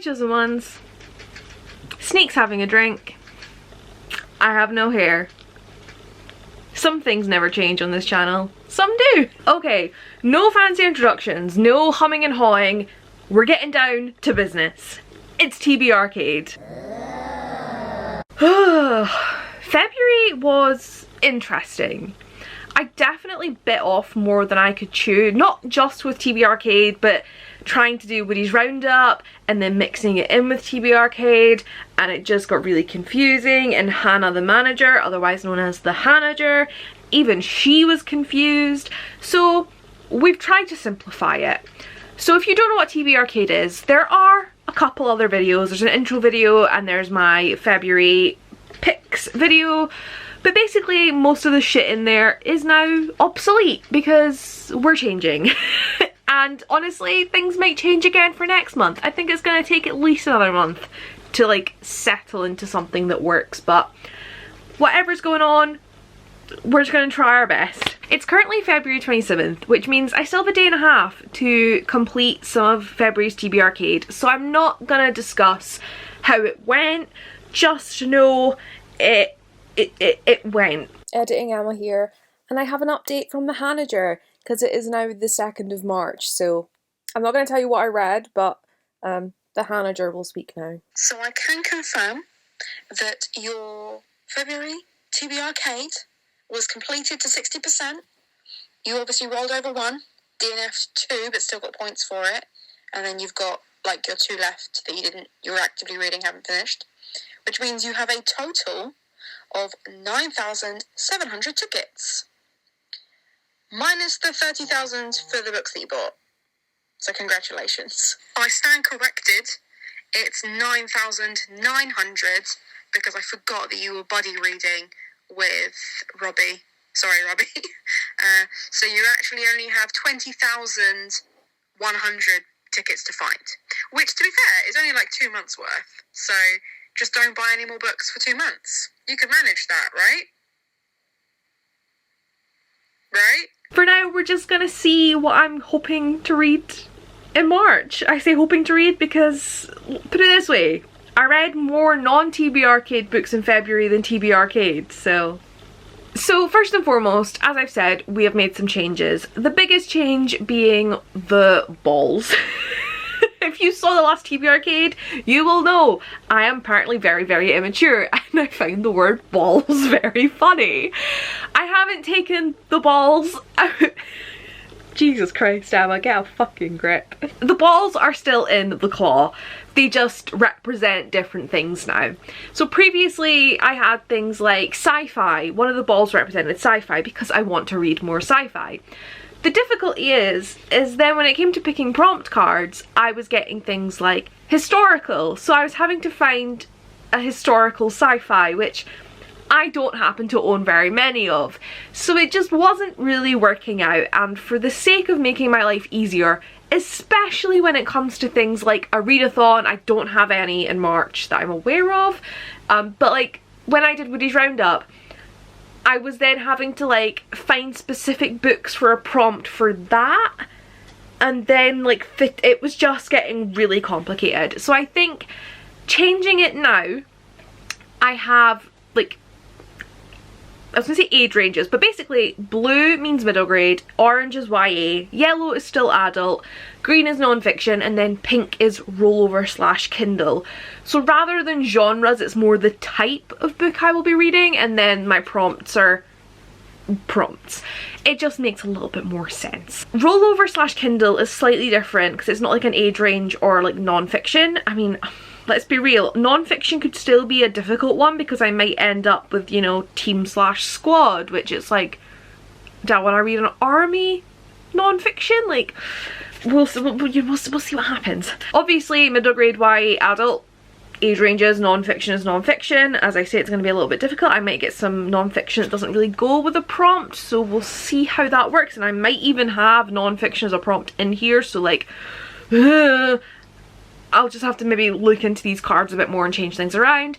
chosen ones. Sneak's having a drink. I have no hair. Some things never change on this channel. Some do. Okay, no fancy introductions, no humming and hawing. We're getting down to business. It's TBRCADE. February was interesting. I definitely bit off more than I could chew, not just with TBRCADE, but trying to do Woody's Roundup and then mixing it in with TBRCADE, and it just got really confusing. And Hannah the manager, otherwise known as the Hanager, even she was confused. So we've tried to simplify it. So if you don't know what TBRCADE is, there are a couple other videos. There's an intro video and there's my February picks video. But basically most of the shit in there is now obsolete because we're changing. And honestly, things might change again for next month. I think it's going to take at least another month to like settle into something that works. But whatever's going on, we're just going to try our best. It's currently February 27th, which means I still have a day and a half to complete some of February's TBRCADE. So I'm not going to discuss how it went. Just know it went. Editing Emma here, and I have an update from the Hanager because it is now the 2nd of March. So I'm not going to tell you what I read, but the Hanager will speak now. So I can confirm that your February TBRCADE was completed to 60%. You obviously rolled over 1, DNF'd 2, but still got points for it. And then you've got like your 2 left that you're actively reading, haven't finished. Which means you have a total of 9,700 tickets. Minus the 30,000 for the books that you bought. So congratulations. I stand corrected. It's 9,900 because I forgot that you were buddy reading with Robbie. Sorry, Robbie. So you actually only have 20,100 tickets to find. Which, to be fair, is only like 2 months worth. So just don't buy any more books for 2 months. You can manage that, right? Right? For now, we're just gonna see what I'm hoping to read in March. I say hoping to read because, put it this way, I read more non-TBRCADE books in February than TBRCADE, so first and foremost, as I've said, we have made some changes. The biggest change being the balls. If you saw the last TBRCADE, you will know I am apparently very, very immature, and I find the word balls very funny. I haven't taken the balls out. Jesus Christ, Emma, get a fucking grip. The balls are still in the claw. They just represent different things now. So previously I had things like sci-fi. One of the balls represented sci-fi because I want to read more sci-fi. The difficulty is then when it came to picking prompt cards, I was getting things like historical. So I was having to find a historical sci-fi, which I don't happen to own very many of. So it just wasn't really working out, and for the sake of making my life easier, especially when it comes to things like a readathon, I don't have any in March that I'm aware of, but like when I did Woody's Roundup, I was then having to like find specific books for a prompt for that, and then like it was just getting really complicated. So I think changing it now, I have like, I was gonna say age ranges, but basically blue means middle grade, orange is YA, yellow is still adult, green is non-fiction, and then pink is rollover / Kindle. So rather than genres, it's more the type of book I will be reading, and then my prompts are prompts. It just makes a little bit more sense. Rollover / Kindle is slightly different because it's not like an age range or like non-fiction. I mean, let's be real, non-fiction could still be a difficult one because I might end up with, you know, team / squad, which is like, do I want to read an army non-fiction? Like, we'll see what happens. Obviously, middle grade YA adult, age ranges, non-fiction is non-fiction. As I say, it's going to be a little bit difficult. I might get some non-fiction that doesn't really go with a prompt, so we'll see how that works. And I might even have non-fiction as a prompt in here, so like, I'll just have to maybe look into these cards a bit more and change things around.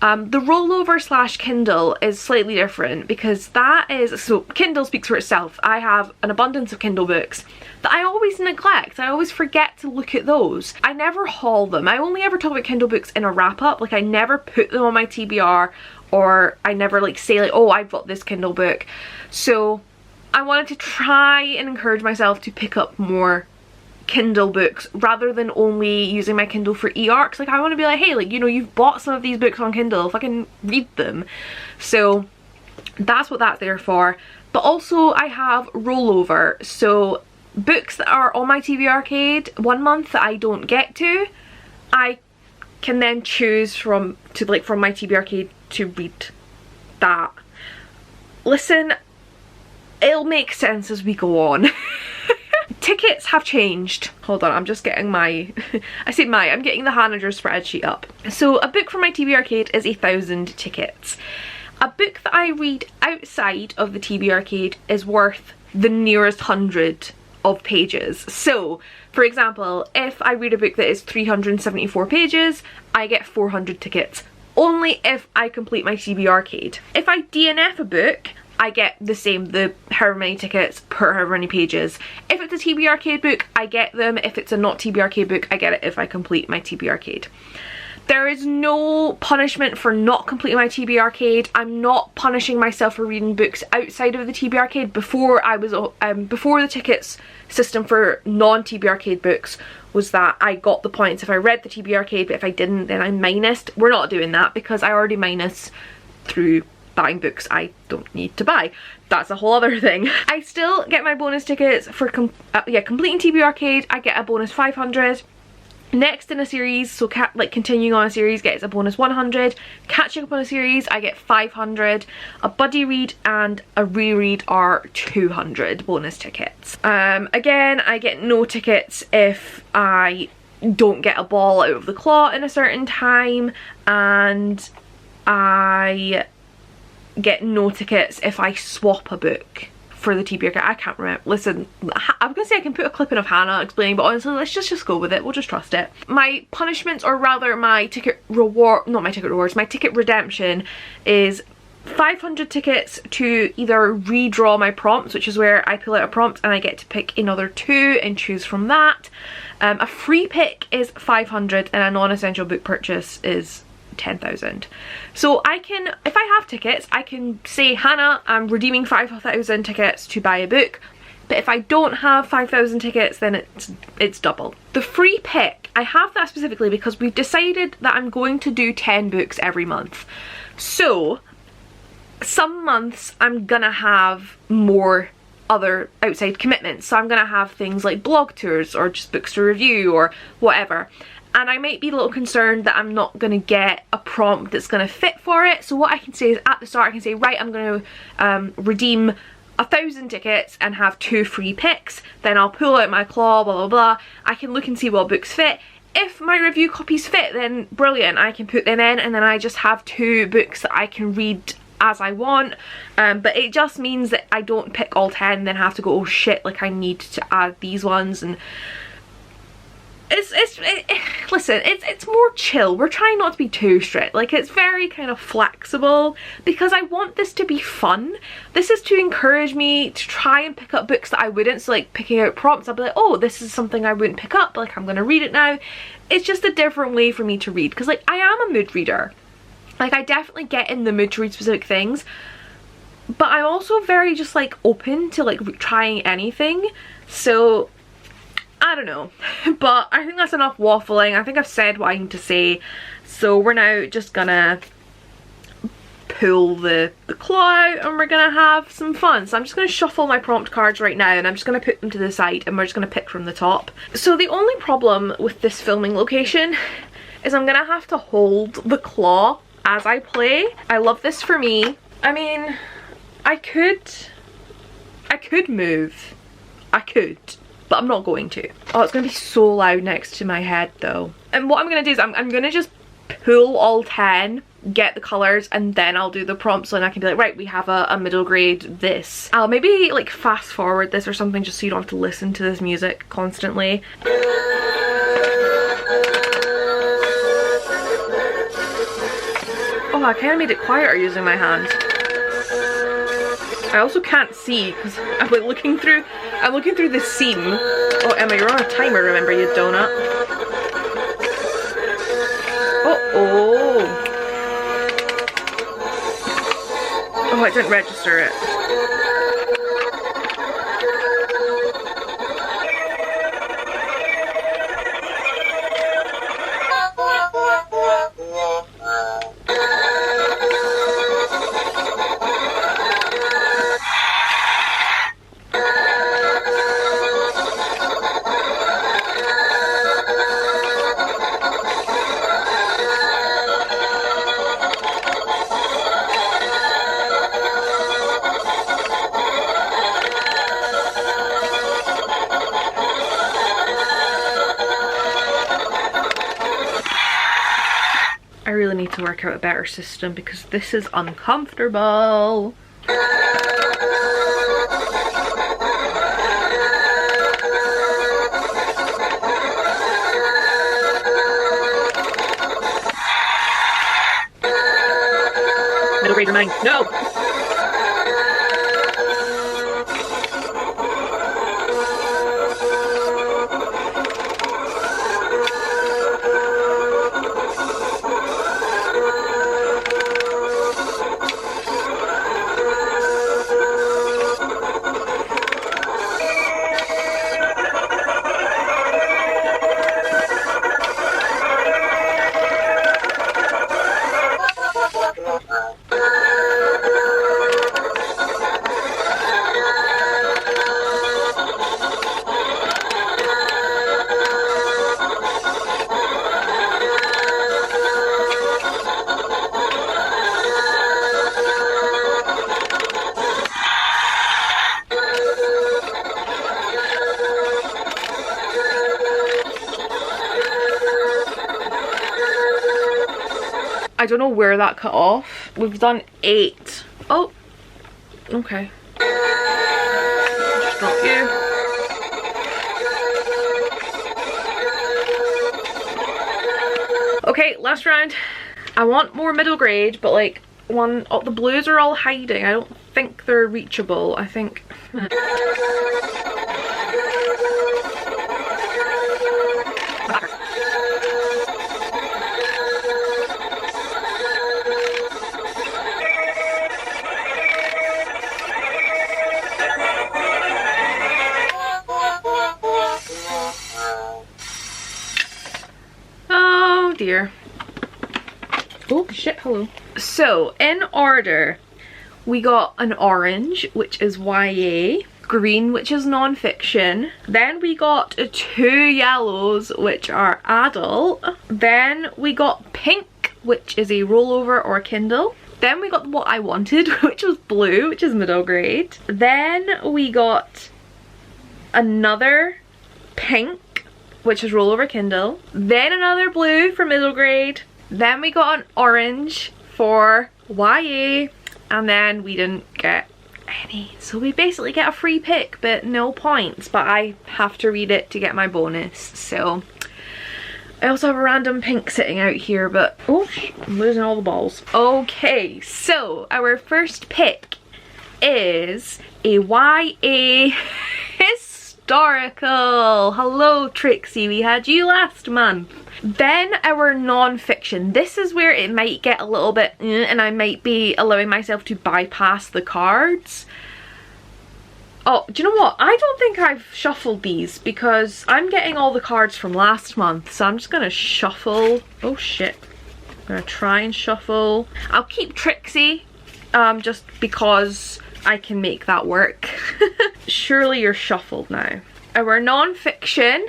The rollover / Kindle is slightly different because that is, so Kindle speaks for itself. I have an abundance of Kindle books that I always neglect. I always forget to look at those. I never haul them. I only ever talk about Kindle books in a wrap up. Like I never put them on my TBR, or I never like say like, oh, I've got this Kindle book. So I wanted to try and encourage myself to pick up more Kindle books rather than only using my Kindle for e-arcs. Like I want to be like, hey, like, you know, you've bought some of these books on Kindle, if I can read them. So that's what that's there for. But also I have rollover, so books that are on my TBRCADE 1 month that I don't get to, I can then choose from my TBRCADE to read that. Listen, it'll make sense as we go on. Tickets have changed. Hold on, I'm just getting my, I'm getting the Hanager spreadsheet up. So a book from my TBRCADE is 1,000 tickets. A book that I read outside of the TBRCADE is worth the nearest 100 of pages. So, for example, if I read a book that is 374 pages, I get 400 tickets. Only if I complete my TBRCADE. If I DNF a book, I get the same, the however many tickets per however many pages. If it's a TBRCADE book, I get them. If it's a not TBRCADE book, I get it if I complete my TBRCADE. There is no punishment for not completing my TBRCADE. I'm not punishing myself for reading books outside of the TBRCADE. Before the tickets system for non-TBRCADE books was that I got the points if I read the TBRCADE, but if I didn't, then I minused. We're not doing that because I already minus through buying books I don't need to buy. That's a whole other thing. I still get my bonus tickets for completing TBRCADE. I get a bonus 500. Next in a series, so continuing on a series, gets a bonus 100. Catching up on a series, I get 500. A buddy read and a reread are 200 bonus tickets. Again, I get no tickets if I don't get a ball out of the claw in a certain time, and I get no tickets if I swap a book for the TBRCADE. I can't remember. Listen, I'm gonna say I can put a clip in of Hannah explaining, but honestly, let's just go with it. We'll just trust it. My punishments, or rather my ticket reward, not my ticket rewards, my ticket redemption is 500 tickets to either redraw my prompts, which is where I pull out a prompt and I get to pick another 2 and choose from that. A free pick is 500 and a non-essential book purchase is 10,000. So I can, if I have tickets, I can say, Hannah, I'm redeeming 5,000 tickets to buy a book. But if I don't have 5,000 tickets, then it's double. The free pick, I have that specifically because we've decided that I'm going to do 10 books every month. So some months I'm gonna have more other outside commitments. So I'm gonna have things like blog tours or just books to review or whatever. And I might be a little concerned that I'm not going to get a prompt that's going to fit for it. So what I can say is at the start I can say, right, I'm going to redeem 1,000 tickets and have 2 free picks. Then I'll pull out my claw, blah blah blah. I can look and see what books fit. If my review copies fit, then brilliant, I can put them in, and then I just have 2 books that I can read as I want. But it just means that I don't pick all 10 and then have to go, oh shit, like I need to add these ones. And listen, it's more chill. We're trying not to be too strict. Like, it's very kind of flexible because I want this to be fun. This is to encourage me to try and pick up books that I wouldn't. So like picking out prompts, I'll be like, oh, this is something I wouldn't pick up, like I'm gonna read it now. It's just a different way for me to read because like I am a mood reader. Like I definitely get in the mood to read specific things, but I'm also very just like open to like trying anything. So I don't know, but I think that's enough waffling. I think I've said what I need to say. So we're now just gonna pull the claw out and we're gonna have some fun. So I'm just gonna shuffle my prompt cards right now and I'm just gonna put them to the side and we're just gonna pick from the top. So the only problem with this filming location is I'm gonna have to hold the claw as I play. I love this for me. I mean, I could move. I could. But I'm not going to. Oh, it's gonna be so loud next to my head though. And what I'm gonna do is I'm gonna just pull all 10, get the colours, and then I'll do the prompts, so then I can be like, right, we have a middle grade this. I'll maybe like fast forward this or something just so you don't have to listen to this music constantly. Oh, I kind of made it quieter using my hand. I also can't see because I'm like looking through the seam. Oh, Emma, you're on a timer, remember, you donut. Oh. Oh, it didn't register it. I really need to work out a better system because this is uncomfortable. Middle grade remind. No! I don't know where that cut off. We've done 8. Oh, okay. Just not you. Okay, last round. I want more middle grade, but like the blues are all hiding. I don't think they're reachable. I think. Oh dear. Oh shit, hello. So in order, we got an orange, which is YA, green, which is non-fiction, then we got 2 yellows, which are adult, then we got pink, which is a rollover or Kindle, then we got what I wanted, which was blue, which is middle grade, then we got another pink, which is rollover Kindle, then another blue for middle grade, then we got an orange for YA, and then we didn't get any. So we basically get a free pick, but no points, but I have to read it to get my bonus. So I also have a random pink sitting out here, but oh, I'm losing all the balls. Okay, so our first pick is a YA historical. Hello Trixie, we had you last month. Then our non-fiction. This is where it might get a little bit and I might be allowing myself to bypass the cards. Oh, do you know what? I don't think I've shuffled these because I'm getting all the cards from last month, so I'm just gonna shuffle. Oh shit. I'm gonna try and shuffle. I'll keep Trixie just because I can make that work. Surely you're shuffled now. Our non-fiction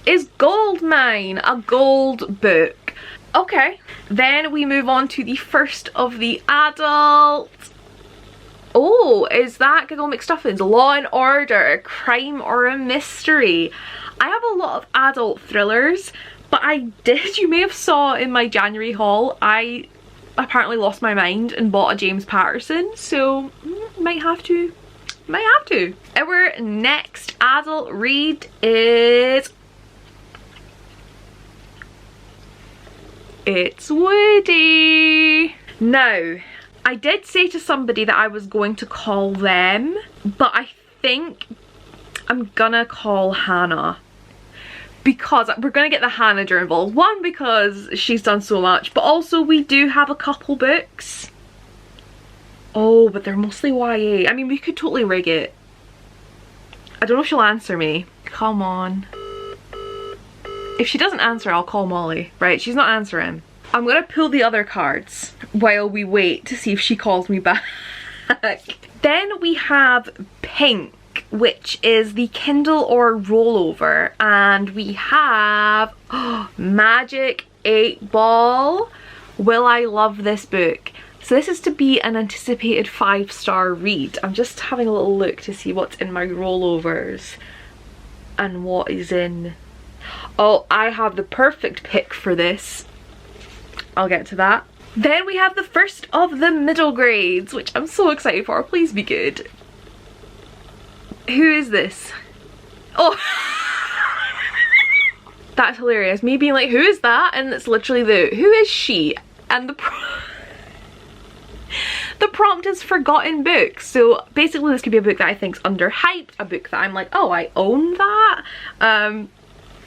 is Goldmine, a gold book. Okay, then we move on to the first of the adult. Oh, is that Giggle McStuffins? Law and Order, a crime or a mystery. I have a lot of adult thrillers, but you may have saw in my January haul, I apparently lost my mind and bought a James Patterson, so might have to. Our next adult read is It's Woody. Now, I did say to somebody that I was going to call them, but I think I'm gonna call Hannah. Because we're gonna get the Hanager involved. One, because she's done so much, but also we do have a couple books. Oh, but they're mostly YA. I mean, we could totally rig it. I don't know if she'll answer me. Come on. If she doesn't answer, I'll call Molly. Right, she's not answering. I'm gonna pull the other cards while we wait to see if she calls me back. Then we have Pink, which is the Kindle or rollover, and we have Magic 8 Ball. Will I love this book? So this is to be an anticipated 5-star read. I'm just having a little look to see what's in my rollovers and what is in. Oh, I have the perfect pick for this. I'll get to that. Then we have the first of the middle grades, which I'm so excited for. Please be good. Who is this? Oh, that's hilarious. Me being like, who is that? And it's literally who is she? And the prompt is forgotten books. So basically this could be a book that I think's underhyped, a book that I'm like, oh, I own that.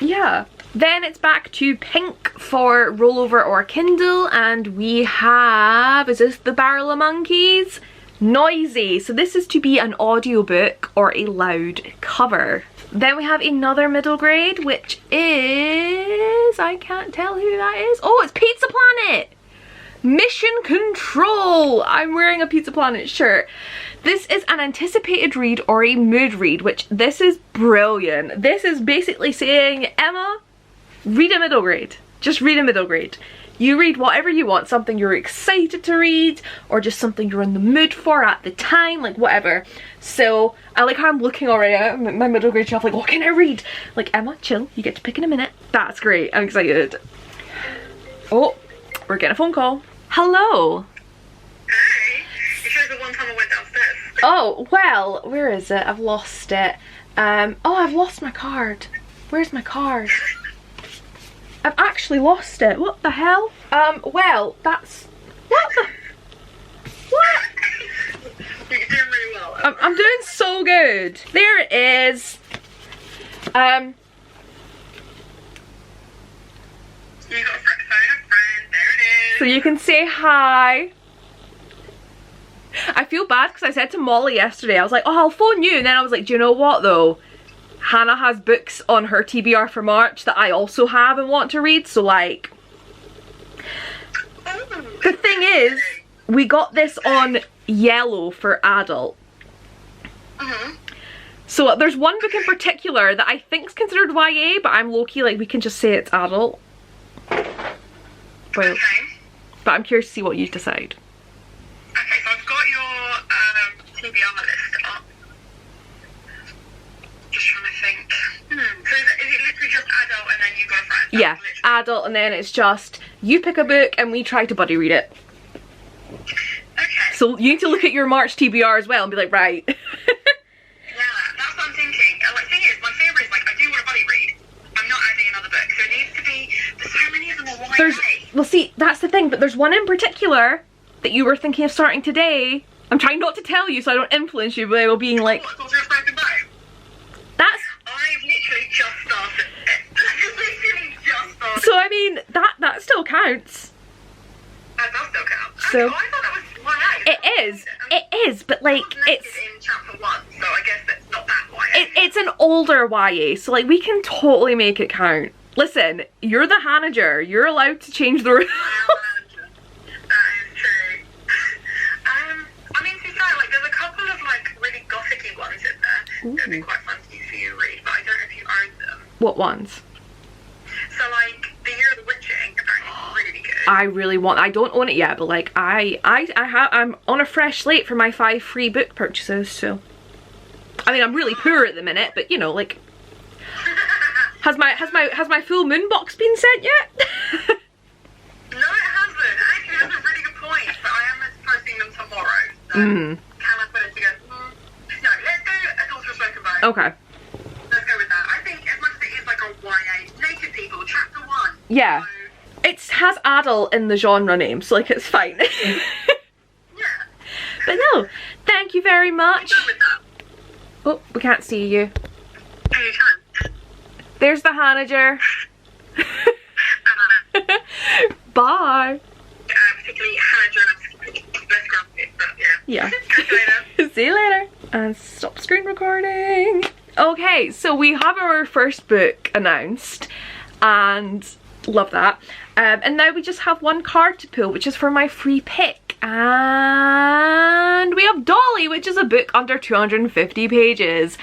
Yeah. Then it's back to Pink for rollover or Kindle, and we have, is this the Barrel of Monkeys? Noisy. So this is to be an audiobook or a loud cover. Then we have another middle grade, which is, I can't tell who that is. Oh, it's Pizza Planet. Mission Control. I'm wearing a Pizza Planet shirt. This is an anticipated read or a mood read, which this is brilliant. This is basically saying, Emma, read a middle grade. Just read a middle grade. You read whatever you want, something you're excited to read, or just something you're in the mood for at the time, like whatever. So I like how I'm looking already at my middle grade shelf, like, what can I read? Like, Emma, chill, you get to pick in a minute. That's great, I'm excited. Oh, we're getting a phone call. Hello. Hi. You sure the one time I went downstairs? Oh, well, where is it? I've lost it. Oh, I've lost my card. Where's my card? I've actually lost it. What the hell? Well, that's... What the... What? You're doing really well. I'm doing so good. There it is. You got a friend. There it is. So you can say hi. I feel bad because I said to Molly yesterday, I was like, oh, I'll phone you. And then I was like, do you know what though? Hannah has books on her TBR for March that I also have and want to read, so like... The thing is, we got this on yellow for adult. So there's one book in particular that I think is considered YA, but I'm low-key like, we can just say it's adult. Well, but I'm curious to see what you decide. Okay, so I've got your TBR list up. Just trying to think. So is it literally just adult and then you go for it? Yeah, adult, and then it's just you pick a book and we try to buddy read it. Okay. So you need to look at your March TBR as well and be like, right. Yeah, that's what I'm thinking. Like, thing is, my favourite is like, I do want to buddy read. I'm not adding another book, so it needs to be. There's so many of them are YA. Well, see, that's the thing, but there's one in particular that you were thinking of starting today. I'm trying not to tell you so I don't influence you by being like. What's your spoken about? That's. I've literally just started it. Literally just started. So I mean, that still counts. That does still count. So. Oh, I thought that was YA. It is, but like it's. In chapter 1, so I guess that's not that YA. It's an older YA, so like we can totally make it count. Listen, you're the Hanager. You're allowed to change the rules. That is true. I mean, to be fair, like, there's a couple of like really gothic-y ones in there that'd be quite fun for you to read, but I don't know if you own them. What ones? So like, The Year of the Witching apparently is really good. I really want. I don't own it yet, but like I'm on a fresh slate for my 5 free book purchases. So, I mean, I'm really poor at the minute, but you know, like, has my full moon box been sent yet? No, it hasn't. Actually, that's a really good point. But I am posting them tomorrow. So can I put it together? No, let's do Adults Spoken About. Okay. Let's go with that. I think as much as it is like a YA, Naked People, chapter 1. Yeah. So, It has adult in the genre name, so like it's fine. Yeah. But no, thank you very much. What's with that? Oh, we can't see you. Oh, you can. There's the Hanager. Bye. Particularly Hannah less grumpy, but yeah. Yeah. Catch you later. See you later. And stop screen recording. Okay, so we have our first book announced, and love that. And now we just have one card to pull, which is for my free pick. And we have Dolly, which is a book under 250 pages.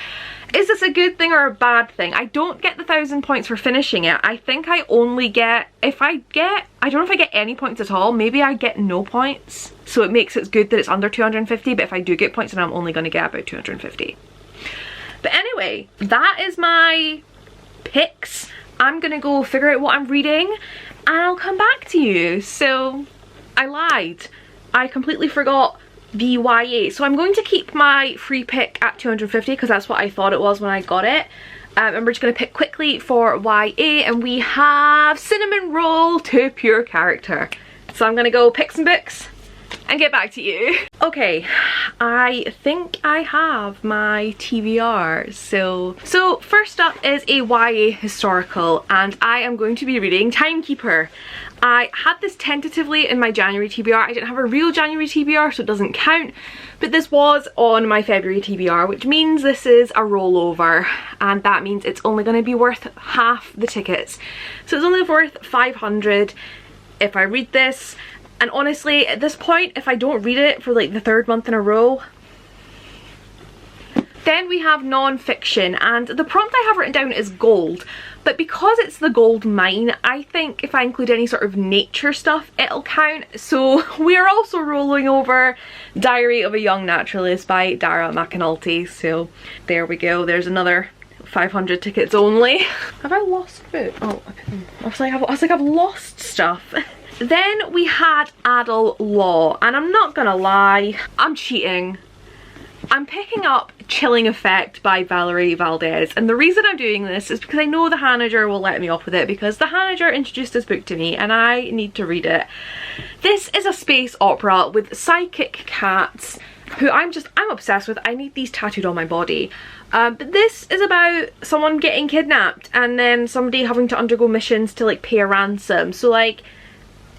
Is this a good thing or a bad thing? I don't get the 1,000 points for finishing it. I think I only get, I don't know if I get any points at all. Maybe I get no points. So it makes it good that it's under 250, but if I do get points, then I'm only going to get about 250. But anyway, that is my picks. I'm going to go figure out what I'm reading and I'll come back to you. So I lied. I completely forgot the YA. So I'm going to keep my free pick at 250 because that's what I thought it was when I got it. And we're just going to pick quickly for YA, and we have Cinnamon Roll to Pure Character. So I'm going to go pick some books and get back to you. Okay, I think I have my TBR. So first up is a YA historical, and I am going to be reading Timekeeper. I had this tentatively in my January TBR. I didn't have a real January TBR, so it doesn't count, but this was on my February TBR, which means this is a rollover, and that means it's only going to be worth half the tickets. So it's only worth 500 if I read this. And honestly, at this point, if I don't read it for like the 3rd month in a row. Then we have non-fiction, and the prompt I have written down is gold. But because it's the gold mine, I think if I include any sort of nature stuff, it'll count. So we're also rolling over Diary of a Young Naturalist by Dara Mcnulty. So there we go. There's another 500 tickets only. Have I lost book? Oh, I was like, I've lost stuff. Then we had Adult Law, and I'm not gonna lie, I'm cheating. I'm picking up Chilling Effect by Valerie Valdez, and the reason I'm doing this is because I know the Hanager will let me off with it, because the Hanager introduced this book to me and I need to read it. This is a space opera with psychic cats who I'm obsessed with. I need these tattooed on my body. But this is about someone getting kidnapped and then somebody having to undergo missions to like pay a ransom. So like,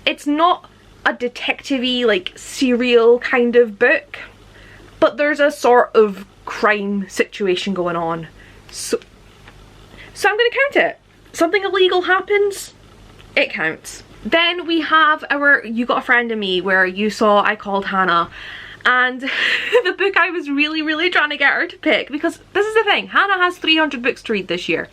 it's not a detective-y, like serial kind of book, but there's a sort of crime situation going on. So I'm gonna count it. Something illegal happens, it counts. Then we have our You Got a Friend in Me, where you saw I called Hannah. And the book I was really trying to get her to pick, because this is the thing, Hannah has 300 books to read this year.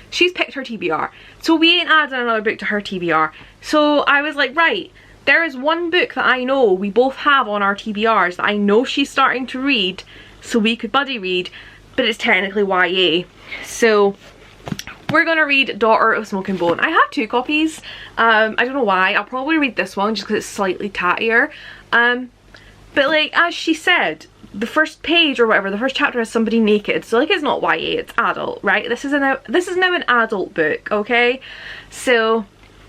She's picked her TBR, so we ain't adding another book to her TBR. So I was like, right, there is one book that I know we both have on our TBRs that I know she's starting to read, so we could buddy read, but it's technically YA. So we're gonna read Daughter of Smoke and Bone. I have 2 copies. I don't know why. I'll probably read this one just because it's slightly tattier. But like, as she said, the first page or whatever, the first chapter has somebody naked, so like it's not YA, it's adult, right? This is now an adult book, okay? So,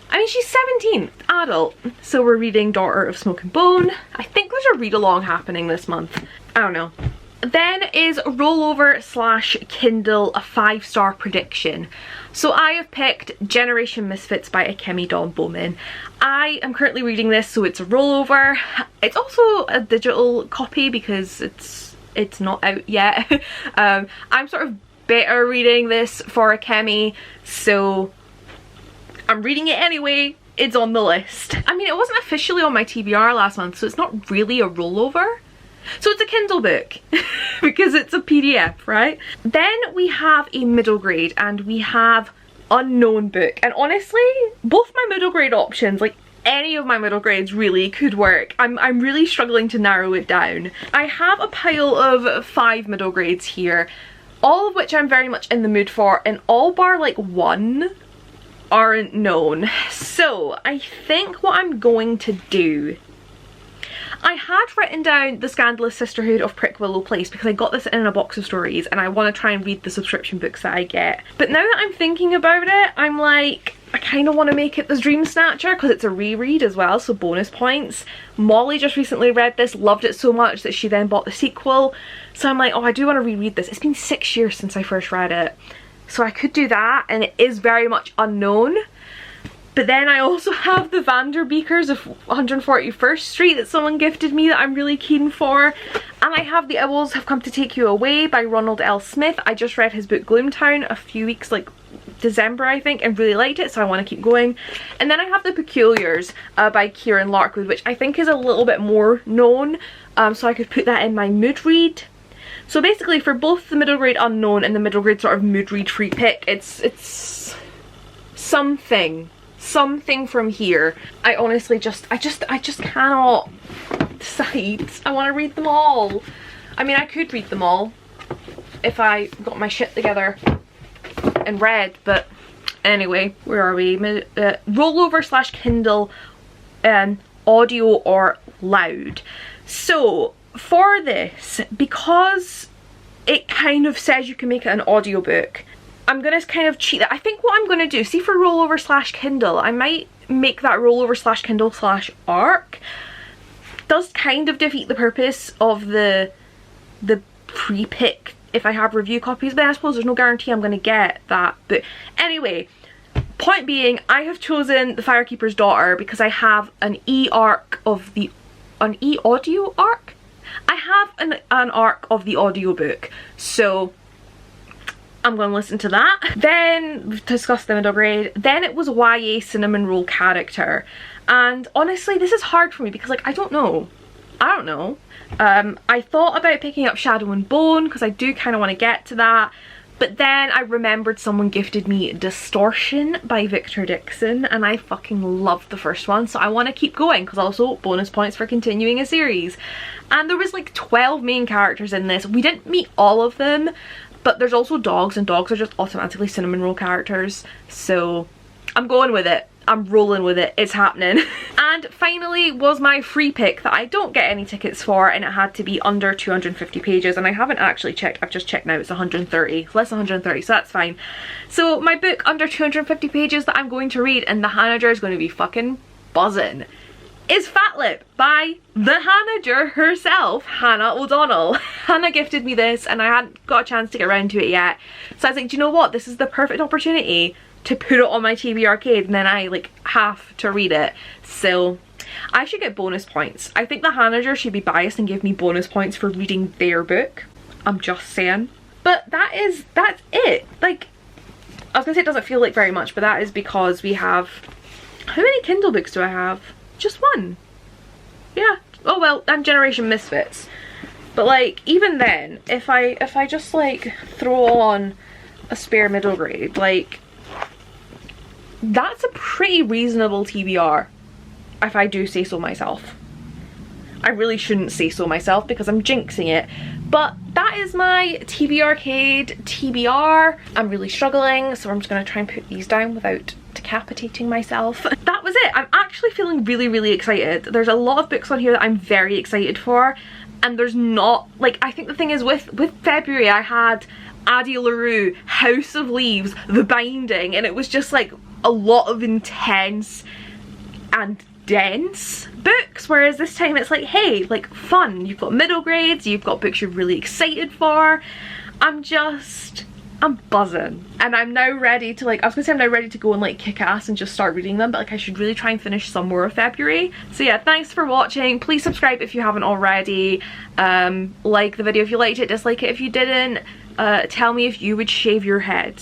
I mean, she's 17, adult. So we're reading Daughter of Smoke and Bone. I think there's a read along happening this month. I don't know. Then is Rollover / Kindle, a 5-star prediction. So I have picked Generation Misfits by Akemi Dawn Bowman. I am currently reading this, so it's a rollover. It's also a digital copy because it's not out yet. I'm sort of better reading this for Akemi, so I'm reading it anyway. It's on the list. I mean, it wasn't officially on my TBR last month, so it's not really a rollover. So it's a Kindle book because it's a PDF, right? Then we have a middle grade, and we have Unknown Book. And honestly, both my middle grade options, like any of my middle grades really could work. I'm really struggling to narrow it down. I have a pile of 5 middle grades here, all of which I'm very much in the mood for, and all bar like 1 aren't known. So I think what I'm going to do, I had written down The Scandalous Sisterhood of Prick Willow Place because I got this in a box of stories and I want to try and read the subscription books that I get. But now that I'm thinking about it, I'm like, I kind of want to make it the Dream Snatcher because it's a reread as well, so bonus points. Molly just recently read this, loved it so much that she then bought the sequel. So I'm like, oh, I do want to reread this. It's been 6 years since I first read it. So I could do that, and it is very much unknown. But then I also have the Vanderbeekers of 141st Street that someone gifted me that I'm really keen for. And I have The Owls Have Come to Take You Away by Ronald L. Smith. I just read his book Gloomtown a few weeks, like December I think, and really liked it, so I want to keep going. And then I have The Peculiars by Kieran Larkwood, which I think is a little bit more known, so I could put that in my mood read. So basically for both the middle grade unknown and the middle grade sort of mood read free pick, it's something from here. I honestly I just cannot decide. I want to read them all. I mean, I could read them all if I got my shit together and read, but anyway, where are we? Rollover / Kindle, audio or loud. So for this, because it kind of says you can make it an audiobook, I'm gonna kind of cheat that. I think what I'm gonna do, see for rollover / Kindle, I might make that rollover / Kindle / ARC. Does kind of defeat the purpose of the pre-pick if I have review copies, but I suppose there's no guarantee I'm gonna get that. But anyway, point being, I have chosen The Firekeeper's Daughter because I have an e-arc of the, an e-audio arc? I have an arc of the audiobook, so I'm going to listen to that. Then we've discussed the middle grade. Then it was YA cinnamon roll character. And honestly, this is hard for me because, like, I don't know. I thought about picking up Shadow and Bone because I do kind of want to get to that. But then I remembered someone gifted me Distortion by Victor Dixon, and I fucking loved the first one, so I want to keep going because also bonus points for continuing a series. And there was like 12 main characters in this. We didn't meet all of them, but there's also dogs, and dogs are just automatically cinnamon roll characters, so I'm going with it. I'm rolling with it. It's happening. And finally was my free pick that I don't get any tickets for, and it had to be under 250 pages, and I haven't actually checked. I've just checked now. It's 130. Less than 130, so that's fine. So my book under 250 pages that I'm going to read, and the Hanager is going to be fucking buzzing, is Fat Lip by the Hanager herself, Hannah O'Donnell. Hannah gifted me this and I hadn't got a chance to get around to it yet. So I was like, do you know what? This is the perfect opportunity to put it on my TBRCADE, and then I like have to read it. So I should get bonus points. I think the Hanager should be biased and give me bonus points for reading their book. I'm just saying. But that's it. Like, I was gonna say it doesn't feel like very much, but that is because we have, how many Kindle books do I have? Just one. Yeah. Oh well, and Generation Misfits. But like, even then, if I just like throw on a spare middle grade, like, that's a pretty reasonable TBR, if I do say so myself. I really shouldn't say so myself because I'm jinxing it. But that is my TBRCADE TBR. I'm really struggling, so I'm just gonna try and put these down without decapitating myself. That was it. I'm actually feeling really, really excited. There's a lot of books on here that I'm very excited for, and there's not, like, I think the thing is with February I had Addie LaRue, House of Leaves, The Binding, and it was just like a lot of intense and dense books, whereas this time it's like, hey, like, fun. You've got middle grades, you've got books you're really excited for. I'm buzzing, and I'm now ready to, like, I was gonna say I'm now ready to go and like kick ass and just start reading them, but like I should really try and finish some more of February. So yeah, thanks for watching. Please subscribe if you haven't already. Like the video if you liked it, dislike it if you didn't. Tell me if you would shave your head,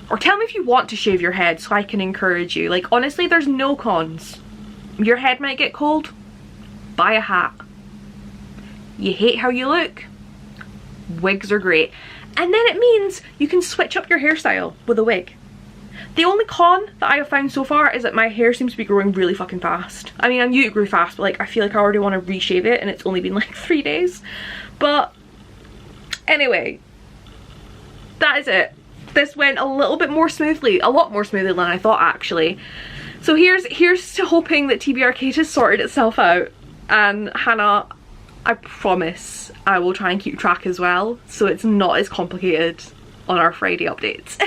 or tell me if you want to shave your head so I can encourage you. Like, honestly, there's no cons. Your head might get cold, buy a hat. You hate how you look, wigs are great. And then it means you can switch up your hairstyle with a wig. The only con that I have found so far is that my hair seems to be growing really fucking fast. I mean, I knew it grew fast, but like I feel like I already want to reshave it, and it's only been like 3 days. But anyway, that is it. This went a little bit more smoothly, a lot more smoothly than I thought actually. So here's to hoping that TBRCADE has sorted itself out And Hannah, I promise I will try and keep track as well, so it's not as complicated on our Friday updates.